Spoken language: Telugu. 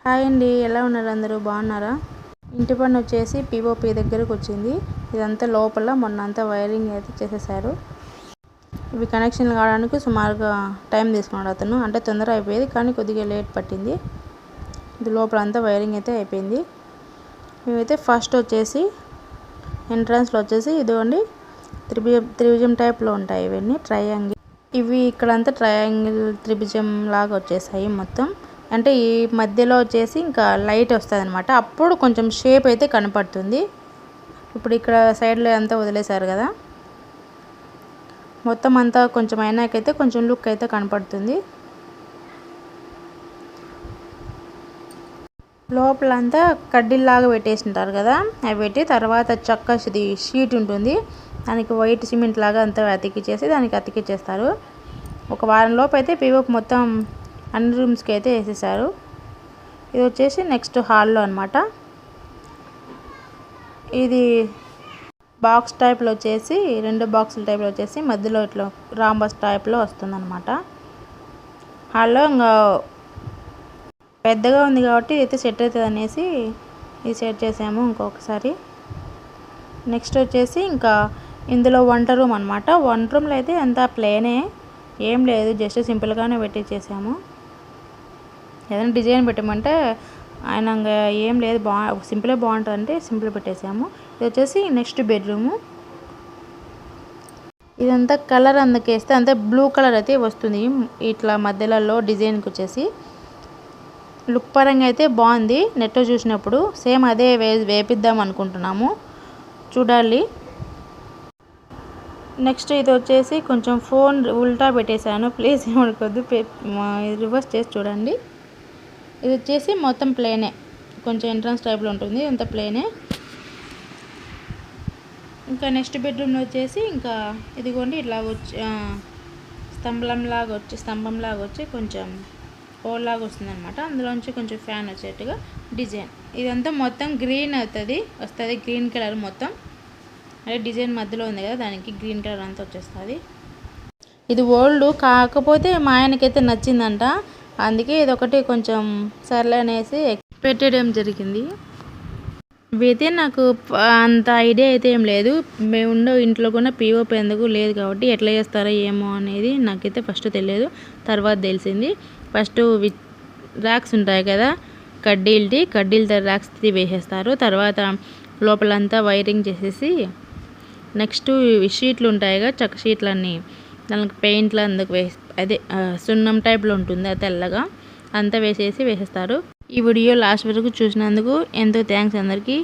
హాయ్ అండి, ఎలా ఉన్నారు? అందరూ బాగున్నారా? ఇంటి పని వచ్చేసి పిఓపి దగ్గరకు వచ్చింది. ఇదంతా లోపల మొన్నంతా వైరింగ్ అయితే చేసేసారు. ఇవి కనెక్షన్ కావడానికి సుమారుగా టైం తీసుకున్నాడు అతను. అంటే తొందర అయిపోయేది కానీ కొద్దిగా లేట్ పట్టింది. ఇది లోపల అంతా వైరింగ్ అయితే అయిపోయింది. మేమైతే ఫస్ట్ వచ్చేసి ఎంట్రన్స్లో వచ్చేసి ఇదిగోండి త్రిభుజం టైప్లో ఉంటాయి ఇవన్నీ ట్రయాంగిల్. ఇవి ఇక్కడంతా ట్రయాంగిల్ త్రిభుజం లాగా వచ్చేసాయి మొత్తం. అంటే ఈ మధ్యలో వచ్చేసి ఇంకా లైట్ వస్తుంది అనమాట. అప్పుడు కొంచెం షేప్ అయితే కనపడుతుంది. ఇప్పుడు ఇక్కడ సైడ్లో అంతా వదిలేశారు కదా, మొత్తం అంతా కొంచెం అయినాకైతే కొంచెం లుక్ అయితే కనపడుతుంది. లోపలంతా కడ్డీల్లాగా పెట్టేసింటారు కదా, అవి పెట్టి తర్వాత చక్కది షీట్ ఉంటుంది, దానికి వైట్ సిమెంట్ లాగా అంతా అతికిచ్చేసి దానికి అతికిచ్చేస్తారు. ఒక వారం లోపు అయితే పిఓపి మొత్తం అన్ని రూమ్స్కి అయితే వేసేసారు. ఇది వచ్చేసి నెక్స్ట్ హాల్లో అనమాట. ఇది బాక్స్ టైప్లో వచ్చేసి 2 బాక్సుల టైప్లో వచ్చేసి మధ్యలో ఇట్లా రాంబస్ టైప్లో వస్తుంది అనమాట. హాల్లో ఇంకా పెద్దగా ఉంది కాబట్టి అయితే సెట్ అవుతుంది అనేసి ఇది సెట్ చేసాము ఇంకొకసారి. నెక్స్ట్ వచ్చేసి ఇంకా ఇందులో వంట రూమ్ అనమాట. వంట రూమ్లో అయితే అంతా ప్లేనే, ఏం లేదు, జస్ట్ సింపుల్గానే పెట్టించేసాము. ఏదైనా డిజైన్ పెట్టమంటే ఆయన ఇంకా ఏం లేదు, సింపులే బాగుంటుంది అంటే సింపుల్ పెట్టేసాము. ఇది వచ్చేసి నెక్స్ట్ బెడ్రూము. ఇదంతా కలర్ అందుకేస్తే అంతా బ్లూ కలర్ అయితే వస్తుంది. ఇట్లా మధ్యలో డిజైన్కి వచ్చేసి లుక్ పరంగా అయితే బాగుంది. నెట్లో చూసినప్పుడు సేమ్ అదే వేపిద్దాం అనుకుంటున్నాము, చూడాలి. నెక్స్ట్ ఇది వచ్చేసి కొంచెం ఫోన్ ఉల్టా పెట్టేశాను, ప్లీజ్ ఏమనుకోద్దు, రివర్స్ చేసి చూడండి. ఇది వచ్చేసి మొత్తం ప్లేనే, కొంచెం ఎంట్రన్స్ టైప్లో ఉంటుంది, అంత ప్లేనే. ఇంకా నెక్స్ట్ బెడ్రూమ్లో వచ్చేసి ఇంకా ఇదిగోండి ఇట్లా వచ్చి స్తంభంలాగా వచ్చి కొంచెం హోల్ లాగా వస్తుంది అనమాట. అందులోంచి కొంచెం ఫ్యాన్ వచ్చేట్టుగా డిజైన్. ఇదంతా మొత్తం గ్రీన్ వస్తుంది, గ్రీన్ కలర్ మొత్తం. అదే డిజైన్ మధ్యలో ఉంది కదా, దానికి గ్రీన్ కలర్ అంతా వచ్చేస్తుంది. ఇది ఓల్డ్ కాకపోతే మా ఆయనకైతే నచ్చిందంట, అందుకే ఇదొకటి కొంచెం సర్లే అనేసి పెట్టడం జరిగింది. ఇవైతే నాకు అంత ఐడియా అయితే ఏం లేదు. మేము ఉండే ఇంట్లో కూడా పిఓపి ఎందుకు లేదు కాబట్టి ఎట్లా చేస్తారో ఏమో అనేది నాకైతే ఫస్ట్ తెలియదు, తర్వాత తెలిసింది. ఫస్ట్ ర్యాక్స్ ఉంటాయి కదా, కడ్డీలతో ర్యాక్స్ వేసేస్తారు. తర్వాత లోపలంతా వైరింగ్ చేసేసి నెక్స్ట్ షీట్లు ఉంటాయి కదా, చెక్క షీట్లన్నీ దానికి పెయింట్లు అందుకు అదే సున్నం టైప్లో ఉంటుంది అది తెల్లగా, అంతా వేసేస్తారు. ఈ వీడియో లాస్ట్ వరకు చూసినందుకు ఎంతో థ్యాంక్స్ అందరికీ.